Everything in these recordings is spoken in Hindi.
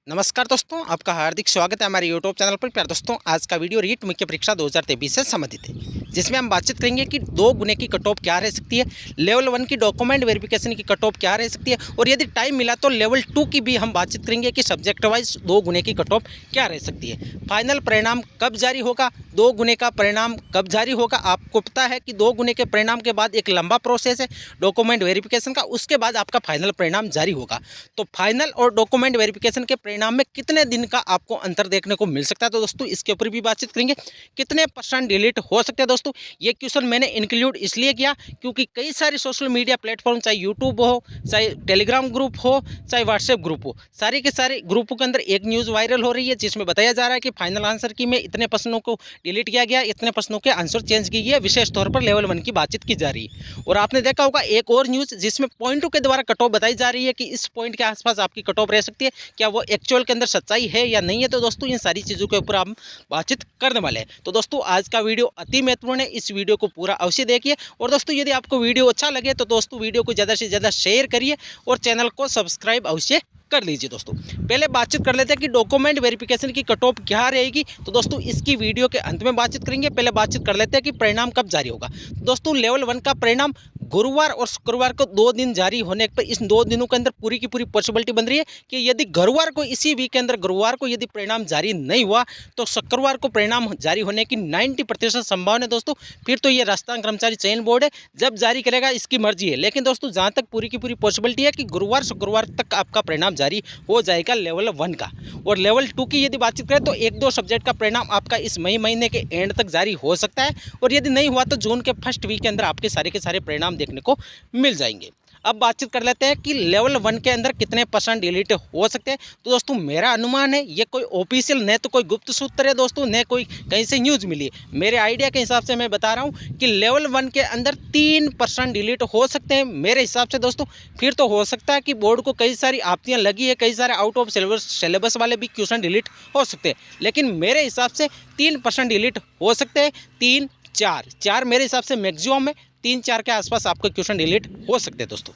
नमस्कार दोस्तों, आपका हार्दिक स्वागत है हमारे यूट्यूब चैनल पर। प्यारे दोस्तों, आज का वीडियो रीट मुख्य परीक्षा 2023 से संबंधित है, जिसमें हम बातचीत करेंगे कि 2 गुने की कट ऑफ क्या रह सकती है, लेवल 1 की डॉक्यूमेंट वेरिफिकेशन की कट ऑफ क्या रह सकती है, और यदि टाइम मिला तो लेवल 2 की भी हम बातचीत करेंगे कि सब्जेक्ट वाइज 2 गुने की कट ऑफ क्या रह सकती है। फाइनल परिणाम कब जारी होगा, 2 गुने का परिणाम कब जारी होगा। आपको पता है कि 2 गुने के परिणाम के बाद एक लंबा प्रोसेस है डॉक्यूमेंट वेरिफिकेशन का, उसके बाद आपका फाइनल परिणाम जारी होगा। तो फाइनल और डॉक्यूमेंट वेरिफिकेशन के परिणाम में कितने दिन का आपको अंतर देखने को मिल सकता है, तो दोस्तों इसके ऊपर भी बातचीत करेंगे। कितने % डिलीट हो सकते हैं दोस्तों, ये क्वेश्चन मैंने इंक्लूड इसलिए किया क्योंकि कई सारे सोशल मीडिया प्लेटफॉर्म, चाहे यूट्यूब हो, चाहे टेलीग्राम ग्रुप हो, चाहे व्हाट्सएप ग्रुप हो, सारे के सारे ग्रुपों के अंदर एक न्यूज़ वायरल हो रही है जिसमें बताया जा रहा है कि फाइनल आंसर की में इतने प्रश्नों को डिलीट किया गया, इतने प्रश्नों के आंसर चेंज किए गए, विशेष तौर पर लेवल 1 की बातचीत की जा रही है। और आपने देखा होगा एक और न्यूज़ जिसमें पॉइंटों के द्वारा कट ऑफ बताई जा रही है कि इस पॉइंट के आसपास आपकी कट ऑफ रह सकती है, क्या वो एक्चुअल के अंदर सच्चाई है या नहीं है। तो दोस्तों इन सारी चीज़ों के ऊपर हम बातचीत करने वाले हैं। तो दोस्तों आज का वीडियो अति महत्वपूर्ण है, इस वीडियो को पूरा अवश्य देखिए। और दोस्तों यदि आपको वीडियो अच्छा लगे तो दोस्तों वीडियो को ज़्यादा से ज़्यादा शेयर करिए और चैनल को सब्सक्राइब अवश्य कर लीजिए। दोस्तों पहले बातचीत कर लेते हैं कि डॉक्यूमेंट वेरिफिकेशन की कट ऑफ क्या रहेगी। तो दोस्तों इसकी वीडियो के अंत में बातचीत करेंगे। पहले बातचीत कर लेते हैं कि परिणाम कब जारी होगा। दोस्तों लेवल 1 का परिणाम गुरुवार और शुक्रवार को 2 दिन जारी होने पर इस 2 दिनों के अंदर पूरी की पूरी पॉसिबिलिटी बन रही है कि यदि गुरुवार को, इसी वीक के अंदर गुरुवार को यदि परिणाम जारी नहीं हुआ तो शुक्रवार को परिणाम जारी होने की 90% संभावना है। दोस्तों फिर तो ये राजस्थान कर्मचारी चयन बोर्ड है, जब जारी करेगा इसकी मर्जी है। लेकिन दोस्तों जहाँ तक पूरी की पूरी पॉसिबिलिटी है कि गुरुवार शुक्रवार तक आपका परिणाम जारी हो जाएगा लेवल 1 का। और लेवल 2 की यदि बातचीत करें तो 1-2 सब्जेक्ट का परिणाम आपका इस मई महीने के एंड तक जारी हो सकता है, और यदि नहीं हुआ तो जून के फर्स्ट वीक के अंदर आपके सारे के सारे परिणाम देखने को मिल जाएंगे। अब बातचीत कर लेते हैं कि लेवल 1 के अंदर कितने % डिलीट हो सकते हैं। तो दोस्तों मेरा अनुमान है, ये कोई ऑफिशियल न तो कोई गुप्त सूत्र है दोस्तों, न कोई कहीं से न्यूज़ मिली है। मेरे आइडिया के हिसाब से मैं बता रहा हूँ कि लेवल 1 के अंदर 3% डिलीट हो सकते हैं मेरे हिसाब से। दोस्तों फिर तो हो सकता है कि बोर्ड को कई सारी आपत्तियाँ लगी है, कई सारे आउट ऑफ सिलेबस वाले भी क्वेश्चन डिलीट हो सकते हैं, लेकिन मेरे हिसाब से 3% डिलीट हो सकते हैं। 3-4 मेरे हिसाब से मैक्सिमम है, 3-4 के आसपास आपके क्वेश्चन डिलीट हो सकते हैं। दोस्तों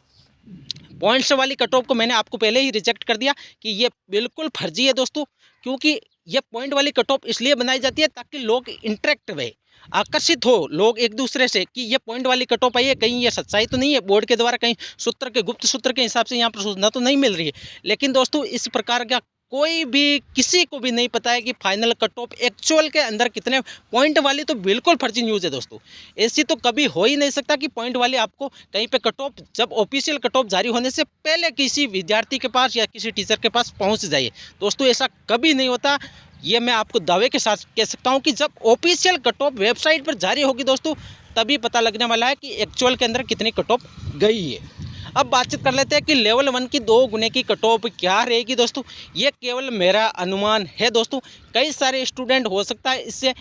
पॉइंट्स वाली कट ऑफ को मैंने आपको पहले ही रिजेक्ट कर दिया कि ये बिल्कुल फर्जी है दोस्तों, क्योंकि ये पॉइंट वाली कट ऑफ इसलिए बनाई जाती है ताकि लोग इंटरेक्ट हुए, आकर्षित हो लोग एक दूसरे से कि ये पॉइंट वाली कट ऑफ आई है, कहीं ये सच्चाई तो नहीं है बोर्ड के द्वारा, कहीं सूत्र के गुप्त सूत्र के हिसाब से यहाँ पर सूचना तो नहीं मिल रही है। लेकिन दोस्तों इस प्रकार का कोई भी, किसी को भी नहीं पता है कि फाइनल कट ऑफ एक्चुअल के अंदर कितने पॉइंट वाली, तो बिल्कुल फर्जी न्यूज़ है दोस्तों। ऐसी तो कभी हो ही नहीं सकता कि पॉइंट वाली आपको कहीं पे कट ऑफ, जब ऑफिशियल कट ऑफ जारी होने से पहले किसी विद्यार्थी के पास या किसी टीचर के पास पहुंच जाए। दोस्तों ऐसा कभी नहीं होता, ये मैं आपको दावे के साथ कह सकता हूँ कि जब ऑफिशियल कट ऑफ वेबसाइट पर जारी होगी दोस्तों, तभी पता लगने वाला है कि एक्चुअल के अंदर कितनी कट ऑफ गई है। अब बातचीत कर लेते हैं कि लेवल 1 की 2 गुने की कट ऑफ क्या रहेगी। दोस्तों ये केवल मेरा अनुमान है दोस्तों, कई सारे स्टूडेंट हो सकता है इससे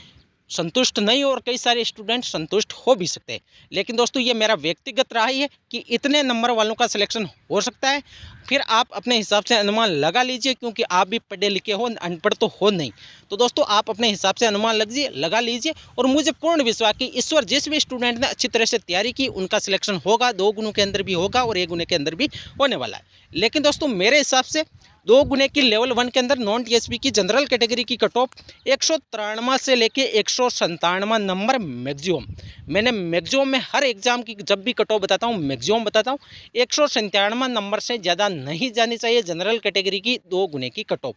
संतुष्ट नहीं हो और कई सारे स्टूडेंट संतुष्ट हो भी सकते हैं, लेकिन दोस्तों ये मेरा व्यक्तिगत राय है कि इतने नंबर वालों का सिलेक्शन हो सकता है। फिर आप अपने हिसाब से अनुमान लगा लीजिए, क्योंकि आप भी पढ़े लिखे हो, अनपढ़ तो हो नहीं। तो दोस्तों आप अपने हिसाब से अनुमान लगा लीजिए, और मुझे पूर्ण विश्वास कि ईश्वर, जिस भी स्टूडेंट ने अच्छी तरह से तैयारी की उनका सिलेक्शन होगा, 2 गुणों के अंदर भी होगा और 1 गुने के अंदर भी होने वाला है। लेकिन दोस्तों मेरे हिसाब से 2 गुने की लेवल 1 के अंदर नॉन टीएसपी की जनरल कैटेगरी की कट ऑफ 193 से लेके 197 नंबर मैक्सिमम। मैंने मैक्सिमम में हर एग्जाम की जब भी कट ऑफ बताता हूँ मैक्सिमम बताता हूँ, 197 नंबर से ज़्यादा नहीं जानी चाहिए जनरल कैटेगरी की 2 गुने की कट ऑफ।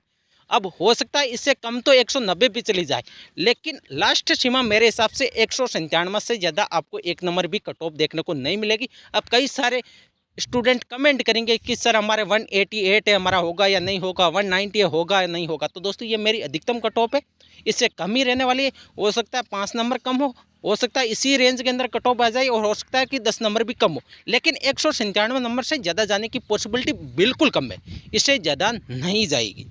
अब हो सकता है इससे कम तो 190 भी चली जाए, लेकिन लास्ट सीमा मेरे हिसाब से 197 से ज़्यादा आपको 1 नंबर भी कट ऑफ देखने को नहीं मिलेगी। अब कई सारे स्टूडेंट कमेंट करेंगे कि सर हमारे 188 है, हमारा होगा या नहीं होगा, 190 होगा या नहीं होगा। तो दोस्तों ये मेरी अधिकतम कट ऑफ है, इससे कम ही रहने वाली है। हो सकता है 5 नंबर कम हो सकता है इसी रेंज के अंदर कट ऑफ आ जाए, और हो सकता है कि 10 नंबर भी कम हो, लेकिन 197 नंबर से ज़्यादा जाने की पॉसिबिलिटी बिल्कुल कम है, इससे ज़्यादा नहीं जाएगी।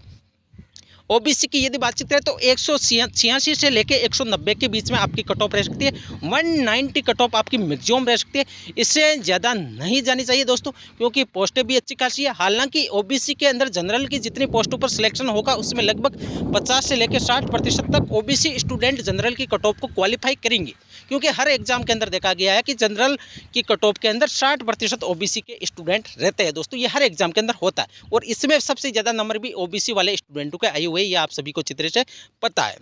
ओबीसी की यदि बातचीत करें तो 186 से लेके 190 के बीच में आपकी कट ऑफ रह सकती है। 190 कट ऑफ आपकी मैक्सिमम रह सकती है, इससे ज़्यादा नहीं जानी चाहिए दोस्तों, क्योंकि पोस्टें भी अच्छी खासी है। हालांकि ओबीसी के अंदर जनरल की जितनी पोस्टों पर सिलेक्शन होगा उसमें लगभग 50 से लेकर 60% तक ओबीसी स्टूडेंट जनरल की कट ऑफ को क्वालिफाई करेंगे, क्योंकि हर एग्जाम के अंदर देखा गया है कि जनरल की कट ऑफ के अंदर 60% ओबीसी के स्टूडेंट रहते हैं दोस्तों। ये हर एग्जाम के अंदर होता है और इसमें सबसे ज़्यादा नंबर भी ओबीसी वाले स्टूडेंटों के आए हुए, ये आप सभी को चित्र से पता है।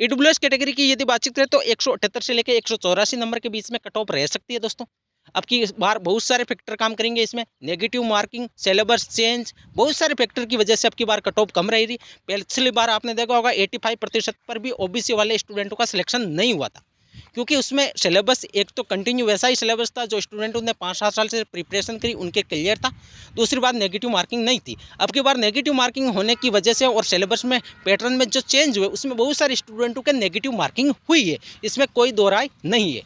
ईडब्ल्यूएस कैटेगरी की यदि बातचीत करें तो 178 से लेकर 184 नंबर के बीच में कट ऑफ रह सकती है दोस्तों। अब की बार बहुत सारे फैक्टर काम करेंगे इसमें, नेगेटिव मार्किंग, सिलेबस चेंज, बहुत सारे फैक्टर की वजह से अब की बार कट ऑफ कम रही थी। पिछली बार आपने देखा होगा 85% पर भी ओबीसी वाले स्टूडेंटों का सिलेक्शन नहीं हुआ था, क्योंकि उसमें सिलेबस एक तो कंटिन्यू वैसा ही सिलेबस था जो स्टूडेंटों ने 5-7 साल से प्रिपरेशन करी उनके क्लियर था। दूसरी बात नेगेटिव मार्किंग नहीं थी। अब की बार नेगेटिव मार्किंग होने की वजह से और सिलेबस में पैटर्न में जो चेंज हुए उसमें बहुत सारे स्टूडेंटों के नेगेटिव मार्किंग हुई है, इसमें कोई दो राय नहीं है।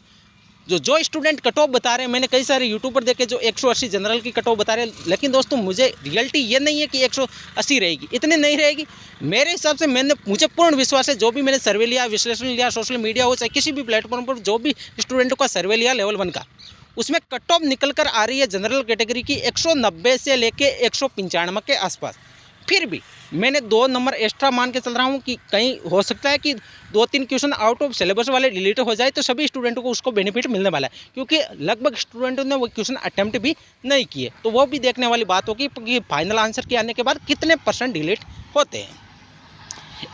जो स्टूडेंट कट ऑफ बता रहे हैं, मैंने कई सारे यूट्यूबर देखे जो 180 जनरल की कट ऑफ बता रहे हैं, लेकिन दोस्तों मुझे रियलिटी ये नहीं है कि 180 रहेगी, इतनी नहीं रहेगी। मेरे हिसाब से मुझे पूर्ण विश्वास है, जो भी मैंने सर्वे लिया, विश्लेषण लिया, सोशल मीडिया हो चाहे किसी भी प्लेटफॉर्म पर जो भी स्टूडेंटों का सर्वे लिया लेवल 1 का, उसमें कट ऑफ निकल कर आ रही है जनरल कैटेगरी की 190 से लेके 195 के आसपास। फिर भी मैंने 2 नंबर एक्स्ट्रा मान के चल रहा हूँ कि कहीं हो सकता है कि 2-3 क्वेश्चन आउट ऑफ सिलेबस वाले डिलीट हो जाए, तो सभी स्टूडेंटों को उसको बेनिफिट मिलने वाला है, क्योंकि लगभग स्टूडेंटों ने वो क्वेश्चन अटेम्प्ट भी नहीं किए। तो वो भी देखने वाली बात होगी कि फाइनल आंसर के आने के बाद कितने % डिलीट होते हैं।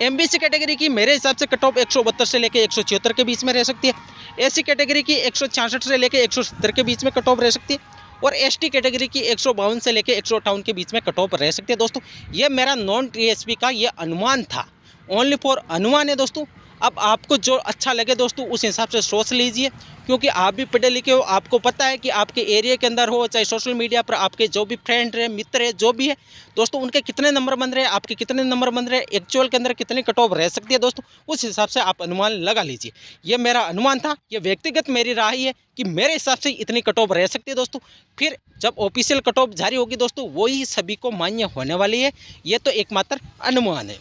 एमबीसी कैटेगरी की मेरे हिसाब से कट ऑफ 172 से लेकर 176 के बीच में रह सकती है। एससी कैटेगरी की 166 से लेकर 170 के बीच में कट ऑफ रह सकती है और एसटी कैटेगरी की 152 से लेकर 158 के बीच में कट ऑफ रह सकती है दोस्तों। ये मेरा नॉन टीएसपी का ये अनुमान था, ओनली फॉर अनुमान है दोस्तों। अब आपको जो अच्छा लगे दोस्तों उस हिसाब से सोच लीजिए, क्योंकि आप भी पढ़े लिखे हो, आपको पता है कि आपके एरिया के अंदर हो चाहे सोशल मीडिया पर आपके जो भी फ्रेंड है, मित्र है, जो भी है दोस्तों, उनके कितने नंबर बन रहे हैं, आपके कितने नंबर बन रहे हैं, एक्चुअल के अंदर कितनी कट ऑफ रह सकती है दोस्तों, उस हिसाब से आप अनुमान लगा लीजिए। ये मेरा अनुमान था, ये व्यक्तिगत मेरी राय है कि मेरे हिसाब से इतनी कट ऑफ रह सकती है दोस्तों। फिर जब ऑफिशियल कट ऑफ जारी होगी दोस्तों, वही सभी को मान्य होने वाली है। ये तो एकमात्र अनुमान है।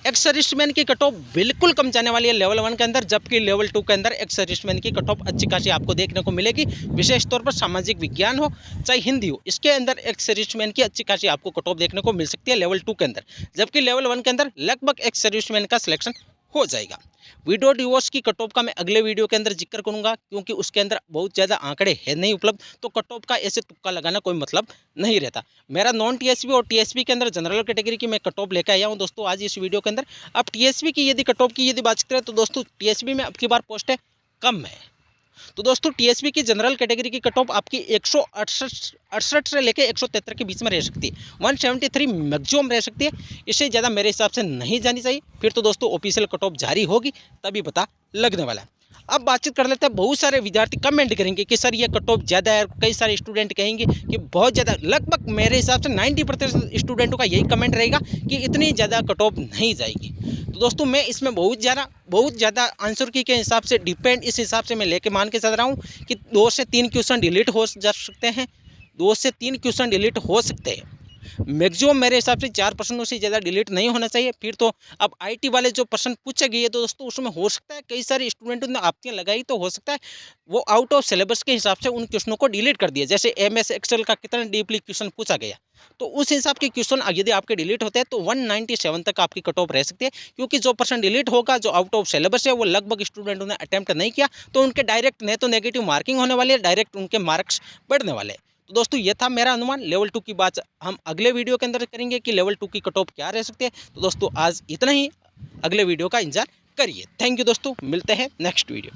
एक्स सर्विसमैन की कट ऑफ बिल्कुल कम जाने वाली है लेवल 1 के अंदर, जबकि लेवल 2 के अंदर एक्स सर्विसमैन की कट ऑफ अच्छी खासी आपको देखने को मिलेगी। विशेष तौर पर सामाजिक विज्ञान हो चाहे हिंदी हो, इसके अंदर एक्स सर्विसमैन की अच्छी खासी आपको कट ऑफ देखने को मिल सकती है लेवल 2 के अंदर, जबकि लेवल 1 के अंदर लगभग एक्स सर्विसमैन का सिलेक्शन हो जाएगा। वीडियो डिवोर्स की कट ऑफ का मैं अगले वीडियो के अंदर जिक्र करूंगा, क्योंकि उसके अंदर बहुत ज़्यादा आंकड़े हैं नहीं उपलब्ध, तो कट ऑफ का ऐसे तुक्का लगाना कोई मतलब नहीं रहता। मेरा नॉन टीएसपी और टीएसपी के अंदर जनरल कैटेगरी की मैं कट ऑफ लेकर आया हूं दोस्तों आज इस वीडियो के अंदर। अब टीएसपी की यदि कट ऑफ की यदि बात करें तो दोस्तों टीएसपी में अब की बार पोस्टें कम है, तो दोस्तों टीएसपी की जनरल कैटेगरी की कट ऑफ आपकी 168 से लेकर 173 के बीच में रह सकती है। 173 मैक्सिमम रह सकती है, इससे ज़्यादा मेरे हिसाब से नहीं जानी चाहिए। फिर तो दोस्तों ऑफिशियल कट ऑफ जारी होगी तभी पता लगने वाला है। अब बातचीत कर लेते हैं, बहुत सारे विद्यार्थी कमेंट करेंगे कि सर ये कट ऑफ ज़्यादा है, कई सारे स्टूडेंट कहेंगे कि बहुत ज़्यादा। लगभग मेरे हिसाब से 90% स्टूडेंटों का यही कमेंट रहेगा कि इतनी ज़्यादा कट ऑफ नहीं जाएगी। तो दोस्तों मैं इसमें बहुत ज़्यादा आंसर की के हिसाब से डिपेंड, इस हिसाब से मैं लेके मान के चल रहा हूँ कि 2 से 3 क्वेश्चन डिलीट हो जा सकते हैं, 2 से 3 क्वेश्चन डिलीट हो सकते हैं। मैक्सिमम मेरे हिसाब से 4% से ज़्यादा डिलीट नहीं होना चाहिए। फिर तो अब आईटी वाले जो प्रश्न पूछे गए तो दोस्तों उसमें हो सकता है कई सारे स्टूडेंटों ने आपतियाँ लगाई, तो हो सकता है वो आउट ऑफ सिलेबस के हिसाब से उन क्वेश्चनों को डिलीट कर दिया। जैसे एमएस एक्सेल का कितना डीपली क्वेश्चन पूछा गया, तो उस हिसाब के क्वेश्चन यदि आपके डिलीट होते हैं तो 197 तक आपकी कट ऑफ रह सकती है, क्योंकि जो % डिलीट होगा जो आउट ऑफ सिलेबस है वो लगभग स्टूडेंटों ने अटेम्प्ट नहीं किया, तो उनके डायरेक्ट नहीं तो नेगेटिव मार्किंग होने वाली है, डायरेक्ट उनके मार्क्स बढ़ने वाले हैं। तो दोस्तों ये था मेरा अनुमान। लेवल 2 की बात हम अगले वीडियो के अंदर करेंगे कि लेवल 2 की कट ऑफ क्या रह सकती है। तो दोस्तों आज इतना ही, अगले वीडियो का इंतजार करिए। थैंक यू दोस्तों, मिलते हैं नेक्स्ट वीडियो।